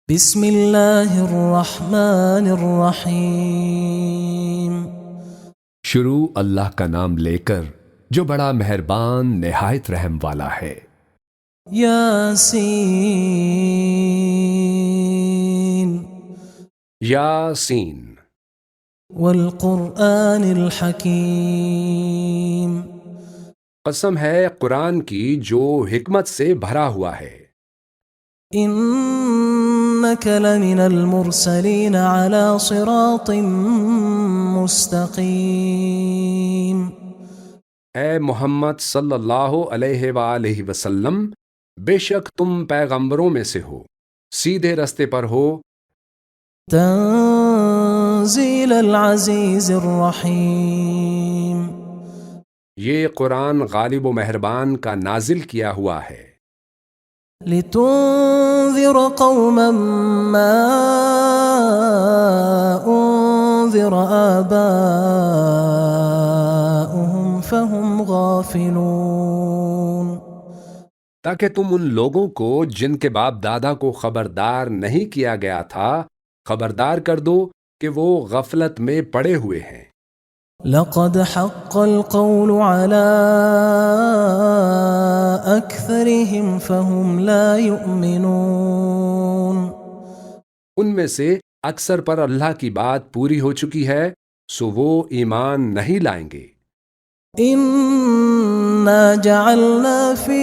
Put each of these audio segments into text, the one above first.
بسم اللہ الرحمن الرحیم۔ شروع اللہ کا نام لے کر جو بڑا مہربان نہایت رحم والا ہے۔ یاسین یاسین والقرآن الحکیم۔ قسم ہے قرآن کی جو حکمت سے بھرا ہوا ہے۔ انک لمن المرسلین علی صراط مستقیم۔ اے محمد صلی اللہ علیہ وآلہ وسلم، بے شک تم پیغمبروں میں سے ہو، سیدھے رستے پر ہو۔ تنزیل العزیز الرحیم۔ یہ قرآن غالب و مہربان کا نازل کیا ہوا ہے، لتنذر قوما ما انذر آباؤهم فهم غافلون۔ تاکہ تم ان لوگوں کو جن کے باپ دادا کو خبردار نہیں کیا گیا تھا خبردار کر دو کہ وہ غفلت میں پڑے ہوئے ہیں۔ لقد حق القول على أكثرهم فهم لا يؤمنون۔ ان میں سے اکثر پر اللہ کی بات پوری ہو چکی ہے، سو وہ ایمان نہیں لائیں گے۔ إنا جعلنا في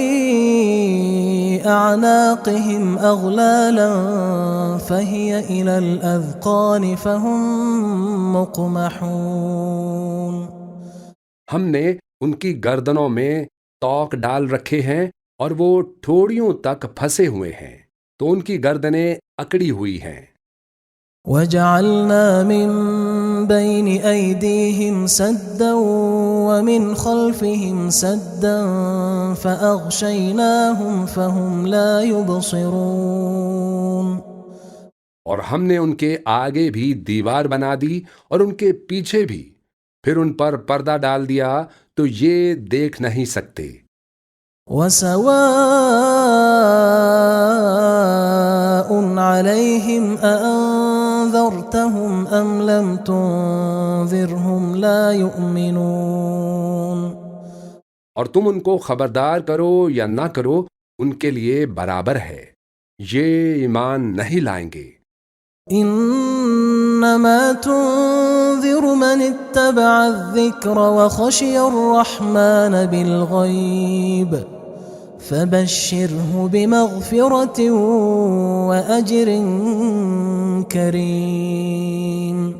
أعناقهم أغلالا فهي إلى الأذقان فهم مقمحون۔ ہم نے ان کی گردنوں میں توق ڈال رکھے ہیں اور وہ ٹھوڑیوں تک پھنسے ہوئے ہیں، تو ان کی گردنیں اکڑی ہوئی ہیں۔ وجعلنا من بين أيديهم سدا ومن خلفهم سدا فأغشيناهم فهم لا يبصرون۔ اور ہم نے ان کے آگے بھی دیوار بنا دی اور ان کے پیچھے بھی، پھر ان پر پردہ ڈال دیا تو یہ دیکھ نہیں سکتے۔ وسواء عليهم أأنذرتهم أم لم تنذرهم لا يؤمنون۔ اور تم ان کو خبردار کرو یا نہ کرو، ان کے لیے برابر ہے، یہ ایمان نہیں لائیں گے۔ انما تنذر من اتبع الذکر وخشی الرحمن بالغیب فبشره بمغفرة وأجر کریم۔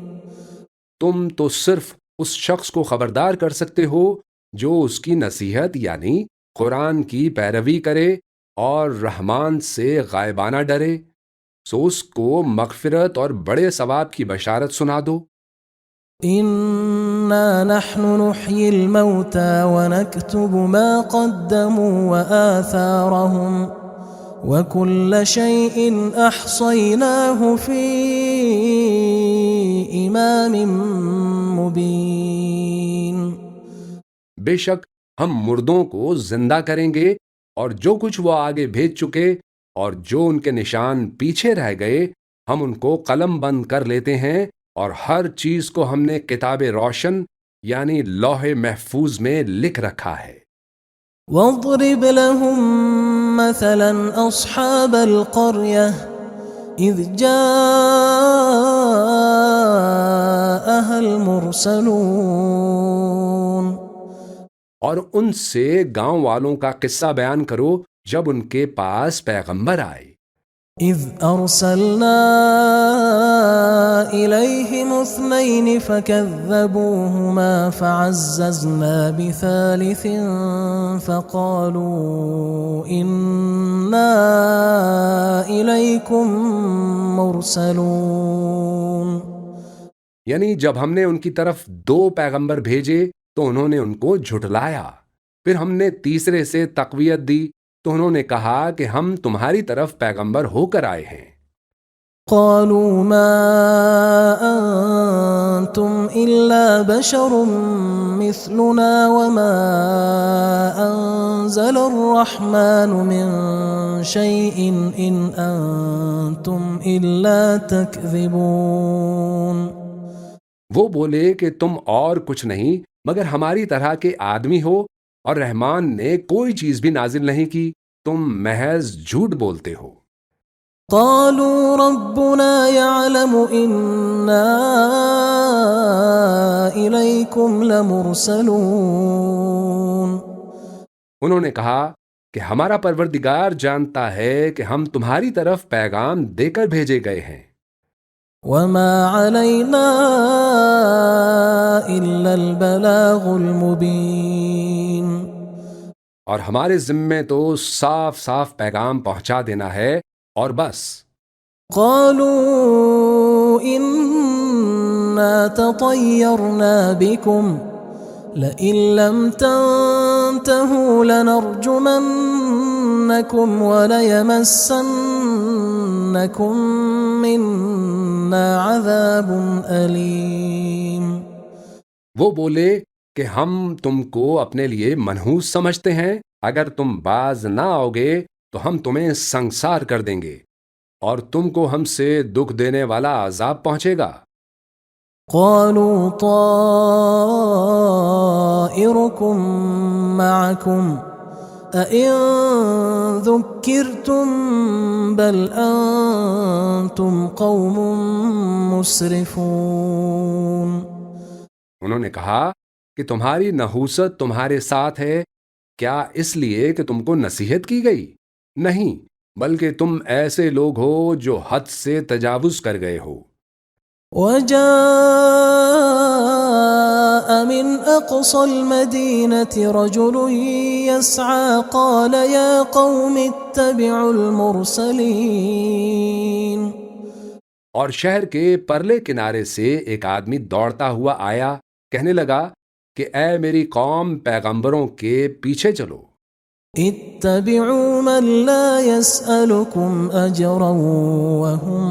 تم تو صرف اس شخص کو خبردار کر سکتے ہو جو اس کی نصیحت یعنی قرآن کی پیروی کرے اور رحمان سے غائبانہ ڈرے، سو اس کو مغفرت اور بڑے ثواب کی بشارت سنا دو۔ انا نحن نحيي الموتى ونكتب ما قدموا وآثارهم وكل شيء احصيناه في امام مبين۔ بے شک ہم مردوں کو زندہ کریں گے اور جو کچھ وہ آگے بھیج چکے اور جو ان کے نشان پیچھے رہ گئے ہم ان کو قلم بند کر لیتے ہیں، اور ہر چیز کو ہم نے کتاب روشن یعنی لوح محفوظ میں لکھ رکھا ہے۔ واضرب لهم مثلا اصحاب القرية اذ جاءها المرسلون۔ اور ان سے گاؤں والوں کا قصہ بیان کرو جب ان کے پاس پیغمبر آئے۔ اذ ارسلنا الیہم اثنین فکذبوہما فعززنا بثالث فقالوا انا الیکم مرسلون۔ یعنی جب ہم نے ان کی طرف 2 پیغمبر بھیجے تو انہوں نے ان کو جھٹلایا، پھر ہم نے تیسرے سے تقویت دی تو انہوں نے کہا کہ ہم تمہاری طرف پیغمبر ہو کر آئے ہیں۔ قالوا ما أنتم إلا بشر مثلنا وما أنزل الرحمن من شيء إن أنتم إلا تكذبون۔ وہ بولے کہ تم اور کچھ نہیں مگر ہماری طرح کے آدمی ہو اور رحمان نے کوئی چیز بھی نازل نہیں کی، تم محض جھوٹ بولتے ہو۔ قالوا ربنا يعلم إنا إليكم لمرسلون۔ انہوں نے کہا کہ ہمارا پروردگار جانتا ہے کہ ہم تمہاری طرف پیغام دے کر بھیجے گئے ہیں۔ وما علينا إلا البلاغ المبين۔ اور ہمارے ذمے تو صاف صاف پیغام پہنچا دینا ہے اور بس۔ قالوا إنا تطيرنا بكم لئن لم تنتهوا لنرجمنكم وليمسنكم منا عذاب أليم۔ وہ بولے کہ ہم تم کو اپنے لیے منحوس سمجھتے ہیں، اگر تم باز نہ آؤ گے تو ہم تمہیں سنسار کر دیں گے اور تم کو ہم سے دکھ دینے والا عذاب پہنچے گا۔ قالوا طائركم معكم أئن ذكرتم بل أنتم قوم مسرفون۔ انہوں نے کہا کہ تمہاری نحوست تمہارے ساتھ ہے، کیا اس لیے کہ تم کو نصیحت کی گئی؟ نہیں، بلکہ تم ایسے لوگ ہو جو حد سے تجاوز کر گئے ہو۔ وجاء من أقصى المدينة رجل يسعى قال يا قوم اتبعوا المرسلين۔ اور شہر کے پرلے کنارے سے ایک آدمی دوڑتا ہوا آیا، کہنے لگا کہ اے میری قوم، پیغمبروں کے پیچھے چلو۔ اتبعوا من لا يسألكم أجرا وهم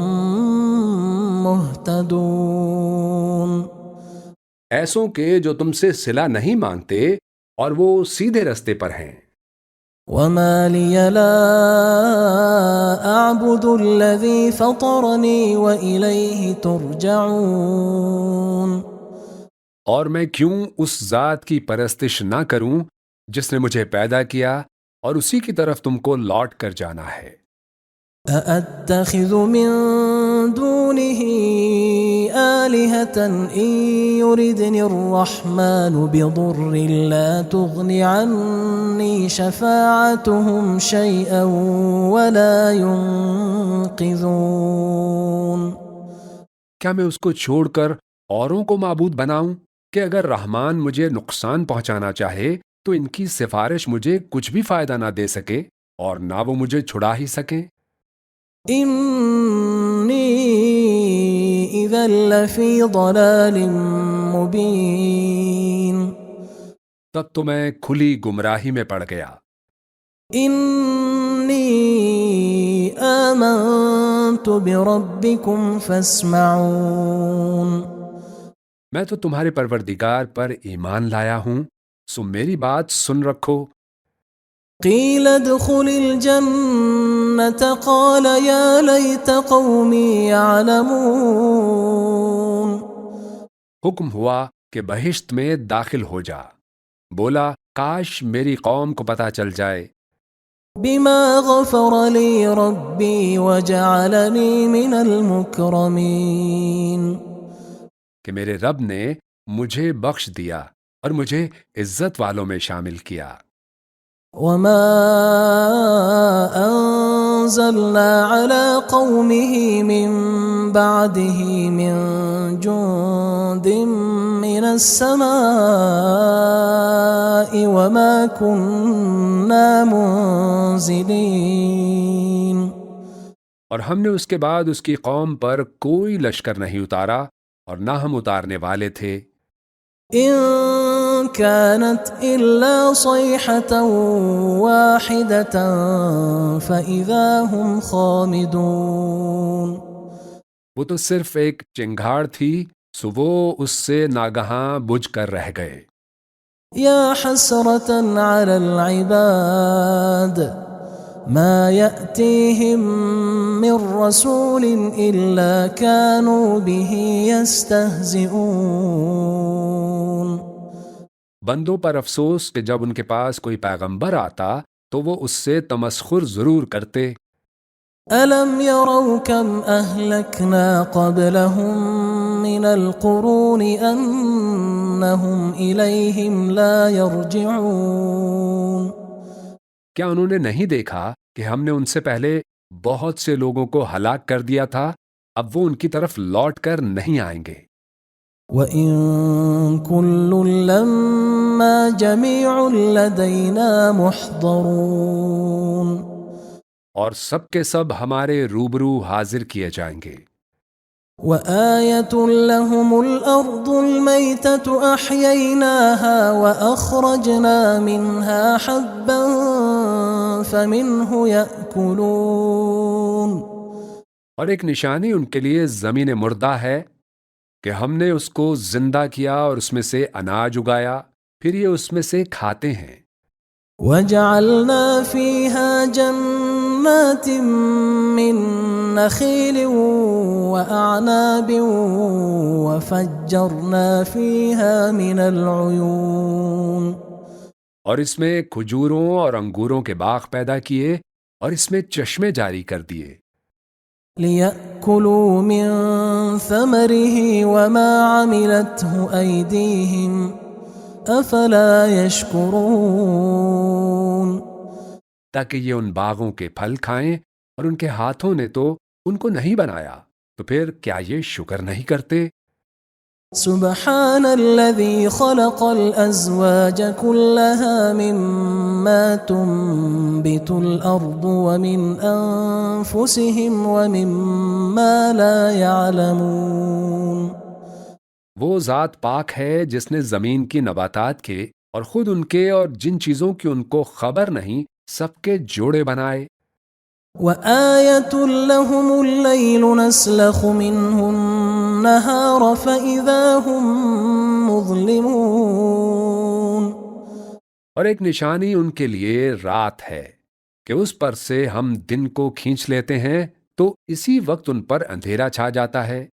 مهتدون۔ ایسوں کے جو تم سے صلہ نہیں مانگتے اور وہ سیدھے رستے پر ہیں۔ وما لي لا أعبد الذي فطرني وإليه ترجعون۔ اور میں کیوں اس ذات کی پرستش نہ کروں جس نے مجھے پیدا کیا اور اسی کی طرف تم کو لوٹ کر جانا ہے۔ أأتخذ من دونه آلهة إن يردني الرحمن بضر لا تغن عني شفاعتهم شيئا ولا ينقذون۔ کیا میں اس کو چھوڑ کر اوروں کو معبود بناؤں کہ اگر رحمان مجھے نقصان پہنچانا چاہے تو ان کی سفارش مجھے کچھ بھی فائدہ نہ دے سکے اور نہ وہ مجھے چھڑا ہی سکیں۔ إني إذا لفي ضلال مبين۔ تب تو میں کھلی گمراہی میں پڑ گیا۔ إني آمنت بربكم فاسمعون۔ میں تو تمہارے پروردگار پر ایمان لایا ہوں، سو میری بات سن رکھو۔ قيل ادخل الجنة قال يا ليت قومي يعلمون۔ حکم ہوا کہ بہشت میں داخل ہو جا، بولا کاش میری قوم کو پتہ چل جائے۔ بما غفر لي ربي وجعلني من المكرمين۔ کہ میرے رب نے مجھے بخش دیا اور مجھے عزت والوں میں شامل کیا۔ وما أنزلنا على قومه من بعده من جند من السماء وما كنا منزلين۔ اور ہم نے اس کے بعد اس کی قوم پر کوئی لشکر نہیں اتارا اور نہ ہم اتارنے والے تھے۔ إن كانت إلا صيحة واحدة فإذا هم خامدون۔ وہ تو صرف ایک چنگھاڑ تھی، سو وہ اس سے ناگہاں بجھ کر رہ گئے۔ يا حسرة على العباد ما يأتيهم من رسول إلا كانوا به يستهزئون۔ بندوں پر افسوس کہ جب ان کے پاس کوئی پیغمبر آتا تو وہ اس سے تمسخر ضرور کرتے۔ ألم يروا كم أهلكنا قبلهم من القرون أنهم إليهم لا يرجعون۔ کیا انہوں نے نہیں دیکھا کہ ہم نے ان سے پہلے بہت سے لوگوں کو ہلاک کر دیا تھا، اب وہ ان کی طرف لوٹ کر نہیں آئیں گے۔ وَإِن كُلٌّ لَّمَّا جَمِيعٌ لَّدَيْنَا مُحْضَرُونَ۔ اور سب کے سب ہمارے روبرو حاضر کیے جائیں گے۔ وَآيَةٌ لَّهُمُ الْأَرْضُ الْمَيْتَةُ أَحْيَيْنَاهَا وَأَخْرَجْنَا مِنْهَا حَبًّا فَمِنْهُ يَأْكُلُونَ۔ اور ایک نشانی ان کے لیے زمین مردہ ہے کہ ہم نے اس کو زندہ کیا اور اس میں سے اناج اگایا، پھر یہ اس میں سے کھاتے ہیں۔ وَجَعَلْنَا فِيهَا جَنَّاتٍ مِّن نَّخِيلٍ وَأَعْنَابٍ وَفَجَّرْنَا فِيهَا مِنَ الْعُيُونِ۔ اور اس میں کھجوروں اور انگوروں کے باغ پیدا کیے اور اس میں چشمے جاری کر دیے۔ لِيَأْكُلُوا مِن ثَمَرِهِ وَمَا عَمِلَتْهُ أَيْدِيهِمْ أَفَلَا يَشْكُرُونَ۔ تاکہ یہ ان باغوں کے پھل کھائیں، اور ان کے ہاتھوں نے تو ان کو نہیں بنایا، تو پھر کیا یہ شکر نہیں کرتے؟ سبحان الذي خلق الأزواج كلها مما تنبت الأرض ومن أنفسهم ومما لا يعلمون۔ وہ ذات پاک ہے جس نے زمین کی نباتات کے اور خود ان کے اور جن چیزوں کی ان کو خبر نہیں سب کے جوڑے بنائے۔ وَآيَةٌ لَّهُمُ اللَّيْلُ نَسْلَخُ مِنْهُ النَّهَارَ فَإِذَا هُم مُّظْلِمُونَ۔ اور ایک نشانی ان کے لیے رات ہے کہ اس پر سے ہم دن کو کھینچ لیتے ہیں تو اسی وقت ان پر اندھیرا چھا جاتا ہے۔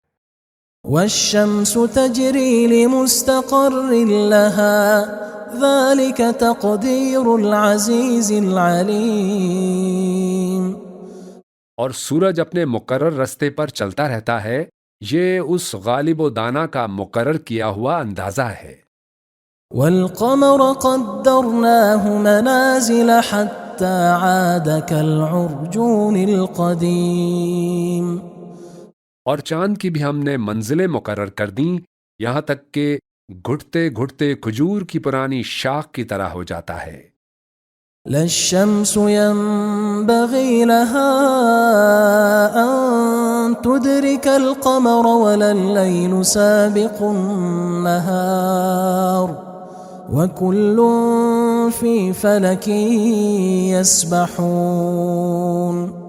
وَالشَّمْسُ تَجْرِي لِمُسْتَقَرٍّ لَّهَا ذَلِكَ تَقْدِيرُ الْعَزِيزِ الْعَلِيمِ۔ اور سورج اپنے مقرر رستے پر چلتا رہتا ہے، یہ اس غالب و دانا کا مقرر کیا ہوا اندازہ ہے۔ وَالْقَمَرَ قَدَّرْنَاهُ مَنَازِلَ حَتَّى عَادَ كَالْعُرْجُونِ الْقَدِيمِ۔ اور چاند کی بھی ہم نے منزلیں مقرر کر دیں، یہاں تک کہ گھٹتے گھٹتے کھجور کی پرانی شاخ کی طرح ہو جاتا ہے۔ لا الشمس ينبغي لها أن تدرك القمر ولا الليل سابق النهار وكل في فلك يسبحون۔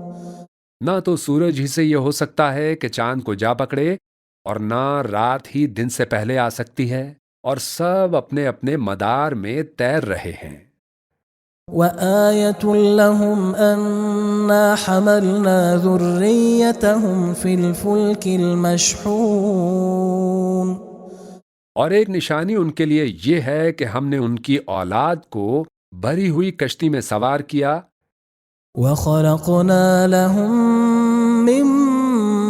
نہ تو سورج ہی سے یہ ہو سکتا ہے کہ چاند کو جا پکڑے، اور نہ رات ہی دن سے پہلے آ سکتی ہے، اور سب اپنے اپنے مدار میں تیر رہے ہیں۔ وَآيَةٌ لَّهُمْ أَنَّا حَمَلْنَا ذُرِّيَّتَهُمْ فِي الْفُلْكِ الْمَشْحُونِ۔ اور ایک نشانی ان کے لیے یہ ہے کہ ہم نے ان کی اولاد کو بھری ہوئی کشتی میں سوار کیا۔ وَخَلَقْنَا لَهُم مِّن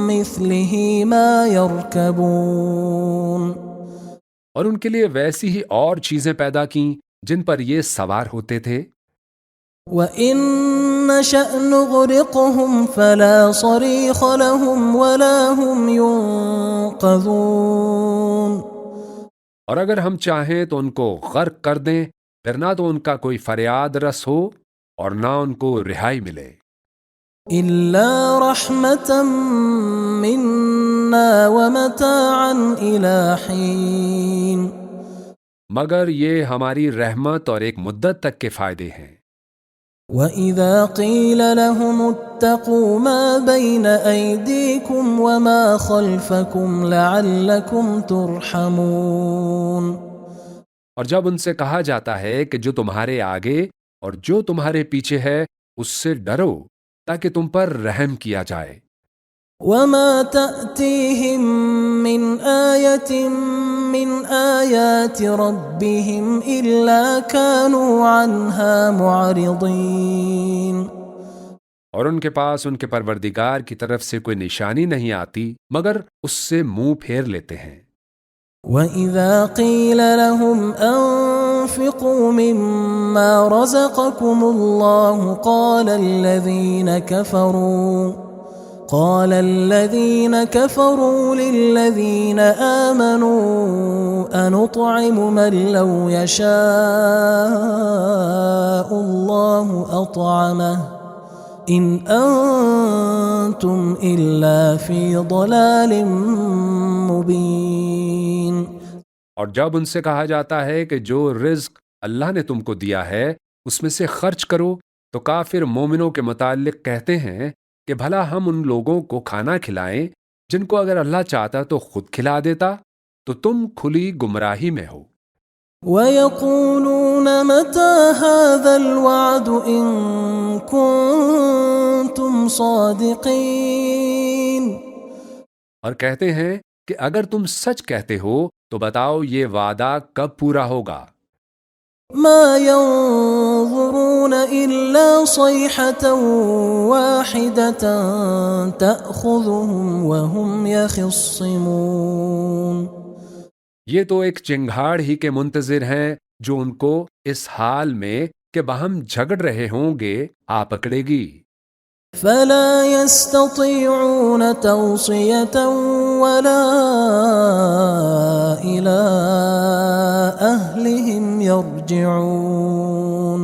مِّثْلِهِ مَا يَرْكَبُونَ۔ اور ان کے لیے ویسی ہی اور چیزیں پیدا کیں جن پر یہ سوار ہوتے تھے۔ وَإِن نَّشَأْ نُغْرِقْهُمْ فَلَا صَرِيخَ لَهُمْ وَلَا هُمْ يُنقَذُونَ۔ اور اگر ہم چاہیں تو ان کو غرق کر دیں، پھر نہ تو ان کا کوئی فریاد رس ہو اور نہ ان کو رہائی ملے۔ إِلَّا رَحْمَةً مِّنَّا وَمَتَاعًا إِلَىٰ حِينٍ۔ مگر یہ ہماری رحمت اور ایک مدت تک کے فائدے ہیں۔ وَإِذَا قِيلَ لَهُمُ اتَّقُوا مَا بَيْنَ أَيْدِيكُمْ وَمَا خَلْفَكُمْ لَعَلَّكُمْ تُرْحَمُونَ، اور جب ان سے کہا جاتا ہے کہ جو تمہارے آگے اور جو تمہارے پیچھے ہے اس سے ڈرو تاکہ تم پر رحم کیا جائے۔ وَمَا تَأْتِيهِم مِّنْ آيَةٍ مِّنْ آيَاتِ رَبِّهِمْ إِلَّا كَانُوا عَنْهَا مُعْرِضِينَ، اور ان کے پاس ان کے پروردگار کی طرف سے کوئی نشانی نہیں آتی مگر اس سے منہ پھیر لیتے ہیں۔ وَإِذَا قِيلَ لَهُمْ أَنفِقُوا مِمَّا رَزَقَكُمُ اللَّهُ قال الذين كفروا للذين آمنوا أنطعم من لو يشاء الله أطعمه إن أنتم إلا في ضلال مبين۔ اور جب ان سے کہا جاتا ہے کہ جو رزق اللہ نے تم کو دیا ہے اس میں سے خرچ کرو تو کافر مومنوں کے متعلق کہتے ہیں کہ بھلا ہم ان لوگوں کو کھانا کھلائیں جن کو اگر اللہ چاہتا تو خود کھلا دیتا، تو تم کھلی گمراہی میں ہو۔ وَيَقُولُونَ مَتَى هَذَا الْوَعْدُ إِن كُنتُمْ صَادِقِينَ، اور کہتے ہیں کہ اگر تم سچ کہتے ہو تو بتاؤ یہ وعدہ کب پورا ہوگا۔ مَا يَنظُرُونَ إِلَّا صَيْحَةً وَاحِدَةً تَأْخُذُهُمْ وَهُمْ يَخِصِّمُونَ، یہ تو ایک چنگھاڑ ہی کے منتظر ہیں جو ان کو اس حال میں کہ باہم جھگڑ رہے ہوں گے آ پکڑے گی۔ فَلَا يَسْتَطِيعُونَ تَوْصِيَةً وَلَا إِلَىٰ أَهْلِهِمْ يَرْجِعُونَ،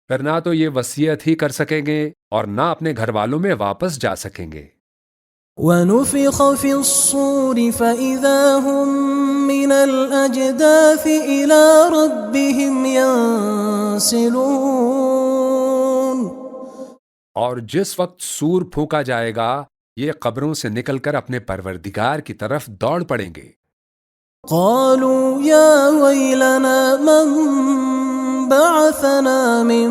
پھر نہ تو یہ وصیت ہی کر سکیں گے اور نہ اپنے گھر والوں میں واپس جا سکیں گے۔ وَنُفِخَ فِي الصُّورِ فَإِذَا هُم مِّنَ الْأَجْدَاثِ إِلَىٰ رَبِّهِمْ يَنسِلُونَ، اور جس وقت سور پھونکا جائے گا یہ قبروں سے نکل کر اپنے پروردگار کی طرف دوڑ پڑیں گے۔ قالوا يا ويلنا من بعثنا من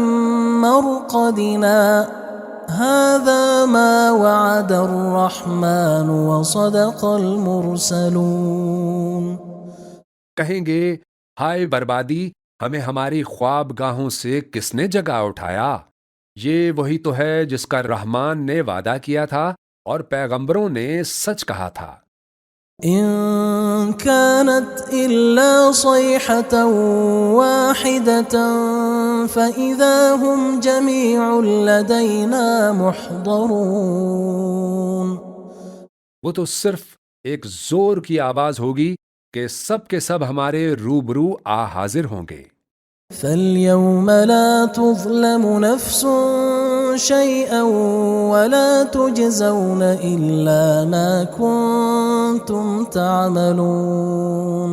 مرقدنا هذا ما وعد الرحمن وصدق المرسلون، کہیں گے ہائے بربادی، ہمیں ہماری خواب گاہوں سے کس نے جگا اٹھایا؟ یہ وہی تو ہے جس کا رحمان نے وعدہ کیا تھا اور پیغمبروں نے سچ کہا تھا۔ إن كانت إلا صيحة واحدة فإذا هم جميع لدينا محضرون، وہ تو صرف ایک زور کی آواز ہوگی کہ سب کے سب ہمارے روبرو آ حاضر ہوں گے۔ فَالْيَوْمَ لَا تُظْلَمُ نَفْسٌ شَيْئًا وَلَا تُجْزَوْنَ إِلَّا مَا كُنتُمْ تَعْمَلُونَ،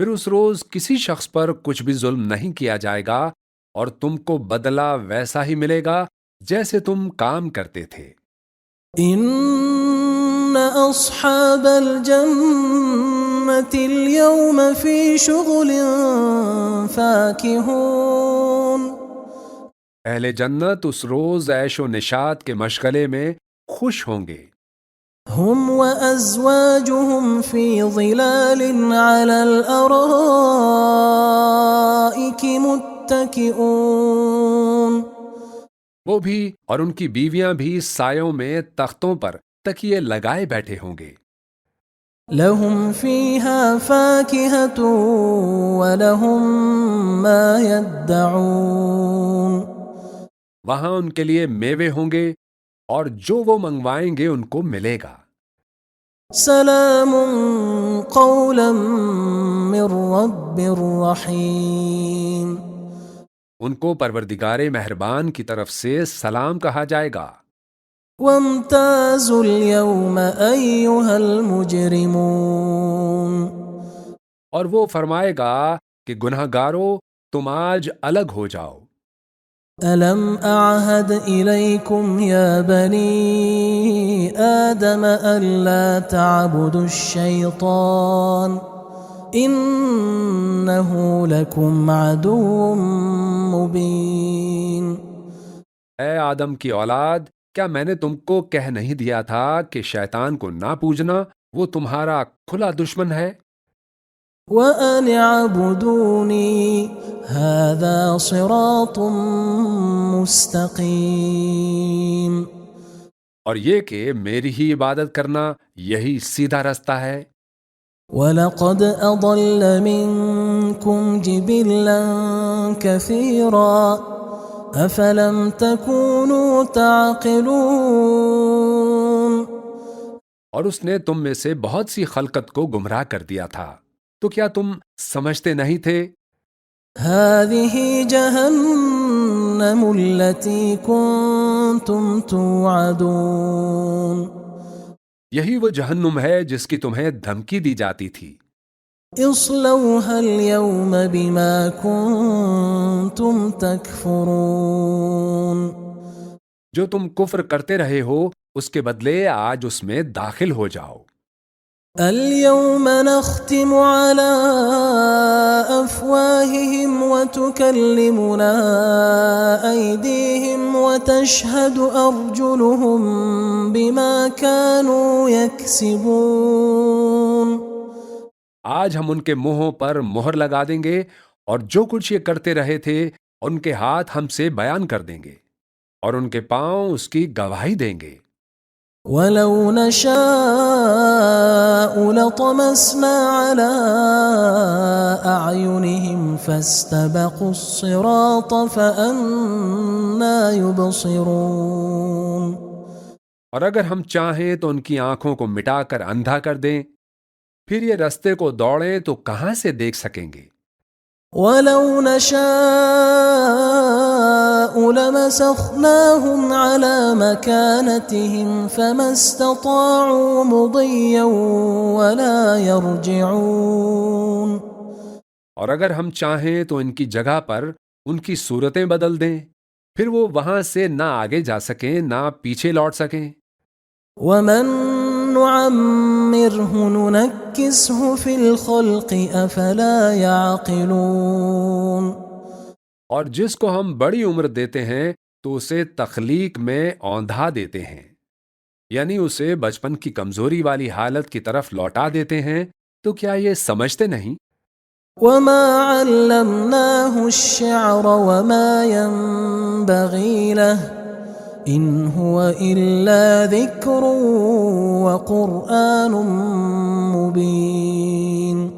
پھر اس روز کسی شخص پر کچھ بھی ظلم نہیں کیا جائے گا اور تم کو بدلہ ویسا ہی ملے گا جیسے تم کام کرتے تھے۔ إِنَّ أَصْحَابَ الْجَنَّةِ الْيَوْمَ فِي شُغُلٍ فَاكِهُونَ، اہل جنت اس روز عیش و نشاط کے مشغلے میں خوش ہوں گے۔ هُمْ وَأَزْوَاجُهُمْ فِي ظِلَالٍ عَلَى الْأَرَائِكِ مُتَّكِئُونَ، وہ بھی اور ان کی بیویاں بھی سایوں میں تختوں پر تکیے لگائے بیٹھے ہوں گے۔ لَهُمْ فِيهَا فَاكِهَةٌ وَلَهُمْ مَا يَدَّعُونَ، وہاں ان کے لیے میوے ہوں گے اور جو وہ منگوائیں گے ان کو ملے گا۔ سلام قولا من رب رحیم، ان کو پروردگار مہربان کی طرف سے سلام کہا جائے گا۔ وامتازوا اليوم ایھا المجرمون، اور وہ فرمائے گا کہ گنہگارو تم آج الگ ہو جاؤ۔ ألم أعهد إليكم يا بني آدم ألا تعبدوا الشيطان إنه لكم عدو مبين. اے آدم کی اولاد، کیا میں نے تم کو کہہ نہیں دیا تھا کہ شیطان کو نہ پوجنا، وہ تمہارا کھلا دشمن ہے؟ وأن اعبدوني هذا صراط مستقيم. اور یہ کہ میری ہی عبادت کرنا یہی سیدھا رستہ ہے۔ وَلَقَدْ أَضَلَّ مِنكُمْ جِبِلًّا كَثِيرًا أَفَلَمْ تَكُونُوا تَعْقِلُونَ. اور اس نے تم میں سے بہت سی خلقت کو گمراہ کر دیا تھا، تو کیا تم سمجھتے نہیں تھے؟ هَذِهِ جَهَنَّمُ الَّتِي كُنتُمْ تُوعَدُونَ. یہی وہ جہنم ہے جس کی تمہیں دھمکی دی جاتی تھی۔ اصلوها اليوم بما كنتم تكفرون. جو تم کفر کرتے رہے ہو اس کے بدلے آج اس میں داخل ہو جاؤ۔ اليوم نختم على أفواههم وتكلمنا أيديهم وتشهد أرجلهم بما كانوا يكسبون. آج ہم ان کے منہوں پر مہر لگا دیں گے اور جو کچھ یہ کرتے رہے تھے ان کے ہاتھ ہم سے بیان کر دیں گے اور ان کے پاؤں اس کی گواہی دیں گے۔ وَلَوْ نَشَاءُ لَطَمَسْنَا عَلَىٰ أَعْيُنِهِمْ فَاسْتَبَقُوا الصِّرَاطَ فَأَنَّىٰ يُبْصِرُونَ. اور اگر ہم چاہیں تو ان کی آنکھوں کو مٹا کر اندھا کر دیں، پھر یہ رستے کو دوڑیں تو کہاں سے دیکھ سکیں گے؟ وَلَوْ نَشَاءُ لَمَسَخْنَاهُمْ عَلَىٰ مَكَانَتِهِمْ فَمَا اسْتَطَاعُوا مُضِيًّا وَلَا يَرْجِعُونَ. اور اگر ہم چاہیں تو ان کی جگہ پر ان کی صورتیں بدل دیں، پھر وہ وہاں سے نہ آگے جا سکیں نہ پیچھے لوٹ سکیں۔ وَمَن نُّعَمِّرْهُ نُنَكِّسْهُ فِي الْخَلْقِ أَفَلَا يَعْقِلُونَ. اور جس کو ہم بڑی عمر دیتے ہیں تو اسے تخلیق میں اوندھا دیتے ہیں، یعنی اسے بچپن کی کمزوری والی حالت کی طرف لوٹا دیتے ہیں، تو کیا یہ سمجھتے نہیں؟ وَمَا عَلَّمْنَاهُ الشِّعْرَ وَمَا يَنبَغِي لَهُ إِنْ هُوَ إِلَّا ذِكْرٌ وَقُرْآنٌ مُّبِينٌ.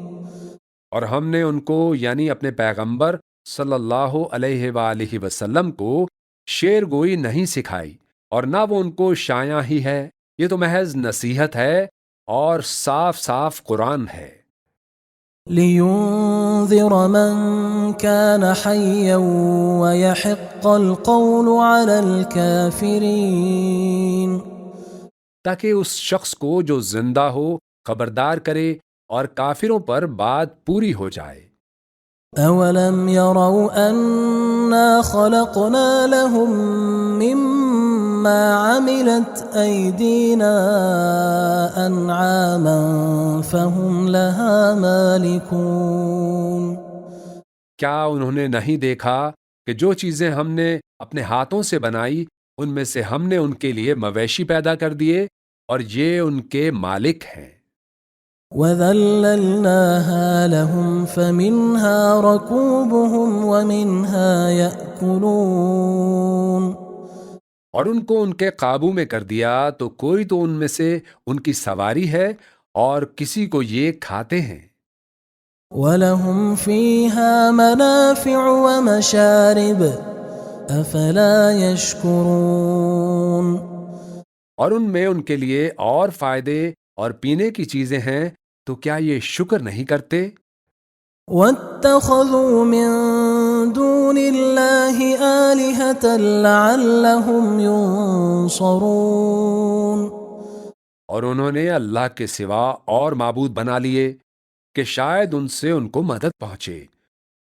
اور ہم نے ان کو یعنی اپنے پیغمبر صلی اللہ علیہ وآلہ وسلم کو شعر گوئی نہیں سکھائی، اور نہ وہ ان کو شایع ہی ہے، یہ تو محض نصیحت ہے اور صاف صاف قرآن ہے۔ لِيُنذِرَ مَن كَانَ حَيًّا وَيَحِقَّ الْقَوْلُ عَلَى الْكَافِرِينَ. تاکہ اس شخص کو جو زندہ ہو خبردار کرے اور کافروں پر بات پوری ہو جائے۔ أَوَلَمْ يَرَوْا أَنَّا خَلَقْنَا لَهُم مِّمَّا عَمِلَتْ أَيْدِينَا أَنْعَامًا فَهُمْ لَهَا مَالِكُونَ. کیا انہوں نے نہیں دیکھا کہ جو چیزیں ہم نے اپنے ہاتھوں سے بنائی ان میں سے ہم نے ان کے لیے مویشی پیدا کر دیے اور یہ ان کے مالک ہیں۔ وَذَلَّلْنَاهَا لَهُمْ فَمِنْهَا رَكُوبُهُمْ وَمِنْهَا يَأْكُلُونَ. اور ان کو ان کے قابو میں کر دیا تو کوئی تو ان میں سے ان کی سواری ہے اور کسی کو یہ کھاتے ہیں۔ وَلَهُمْ فِيهَا مَنَافِعُ وَمَشَارِبُ أَفَلَا يَشْكُرُونَ. اور ان میں ان کے لیے اور فائدے اور پینے کی چیزیں ہیں، تو کیا یہ شکر نہیں کرتے؟ وَاتَّخَذُوا مِن دُونِ اللَّهِ آلِهَةً لَّعَلَّهُمْ يُنصَرُونَ. اور انہوں نے اللہ کے سوا اور معبود بنا لیے کہ شاید ان سے ان کو مدد پہنچے۔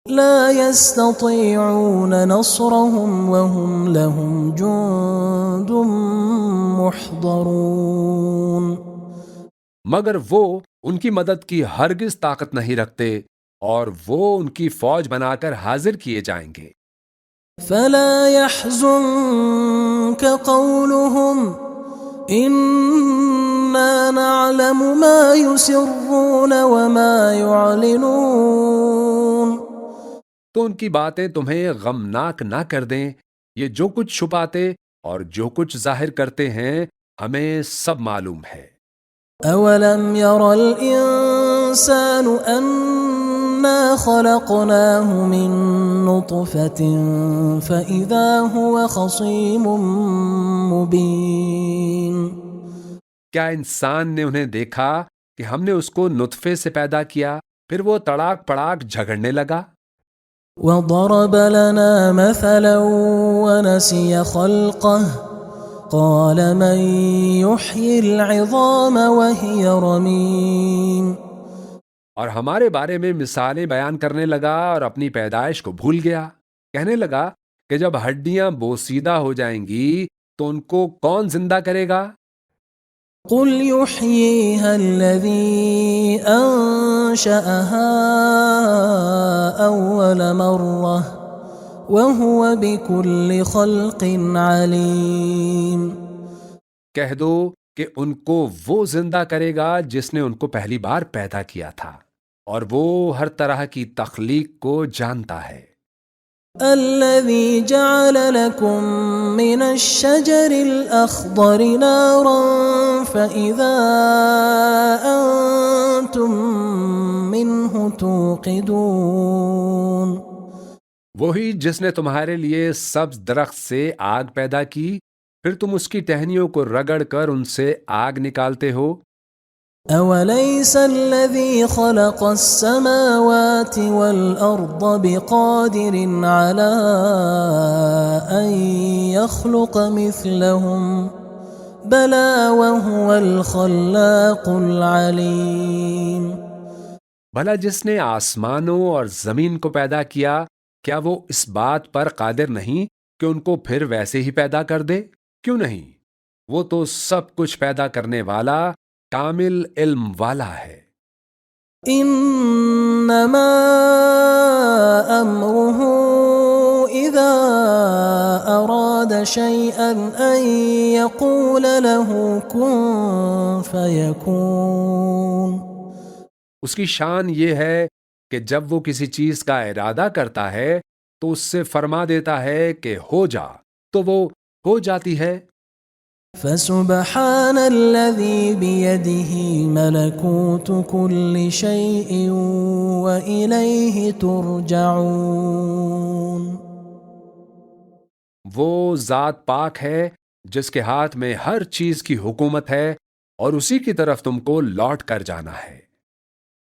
لا يستطيعون نصرهم وهم لهم جند محضرون. مگر وہ ان کی مدد کی ہرگز طاقت نہیں رکھتے اور وہ ان کی فوج بنا کر حاضر کیے جائیں گے. فلا يحزنك قولهم إنا نعلم ما يسرون وما يعلنون. تو ان کی باتیں تمہیں غمناک نہ کر دیں. یہ جو کچھ چھپاتے اور جو کچھ ظاہر کرتے ہیں ہمیں سب معلوم ہے. أولم ير الإنسان أنا خلقناه من نطفة فإذا هو خصيم مبين. کیا انسان نے انہیں دیکھا کہ ہم نے اس کو نطفے سے پیدا کیا پھر وہ تڑاک پڑاک جھگڑنے لگا. وضرب لنا مثلا ونسي خلقه قال من يحيي العظام وهي رميم. اور ہمارے بارے میں مثالیں بیان کرنے لگا اور اپنی پیدائش کو بھول گیا. کہنے لگا کہ جب ہڈیاں بوسیدہ ہو جائیں گی تو ان کو کون زندہ کرے گا؟ قل يحييها الذي أنشأها أول مرة وهو بكل خلق عليم. کہہ دو کہ ان کو وہ زندہ کرے گا جس نے ان کو پہلی بار پیدا کیا تھا اور وہ ہر طرح کی تخلیق کو جانتا ہے. الذي جعل لكم من الشجر الأخضر نارا فإذا أنتم منه توقدون. وہی جس نے تمہارے لیے سبز درخت سے آگ پیدا کی پھر تم اس کی ٹہنیوں کو رگڑ کر ان سے آگ نکالتے ہو. أوليس الذي خلق السماوات والأرض بقادر على أن يخلق مثلهم بلى وهو الخلاق العليم. بھلا جس نے آسمانوں اور زمین کو پیدا کیا کیا وہ اس بات پر قادر نہیں کہ ان کو پھر ویسے ہی پیدا کر دے؟ کیوں نہیں؟ وہ تو سب کچھ پیدا کرنے والا کامل علم والا ہے. انما امره اذا اراد شيئا ان يقول له كن فيكون. اس کی شان یہ ہے کہ جب وہ کسی چیز کا ارادہ کرتا ہے تو اس سے فرما دیتا ہے کہ ہو جا تو وہ ہو جاتی ہے. فسبحان الذي بيده ملكوت كل شيء وإليه ترجعون. وہ ذات پاک ہے جس کے ہاتھ میں ہر چیز کی حکومت ہے اور اسی کی طرف تم کو لوٹ کر جانا ہے.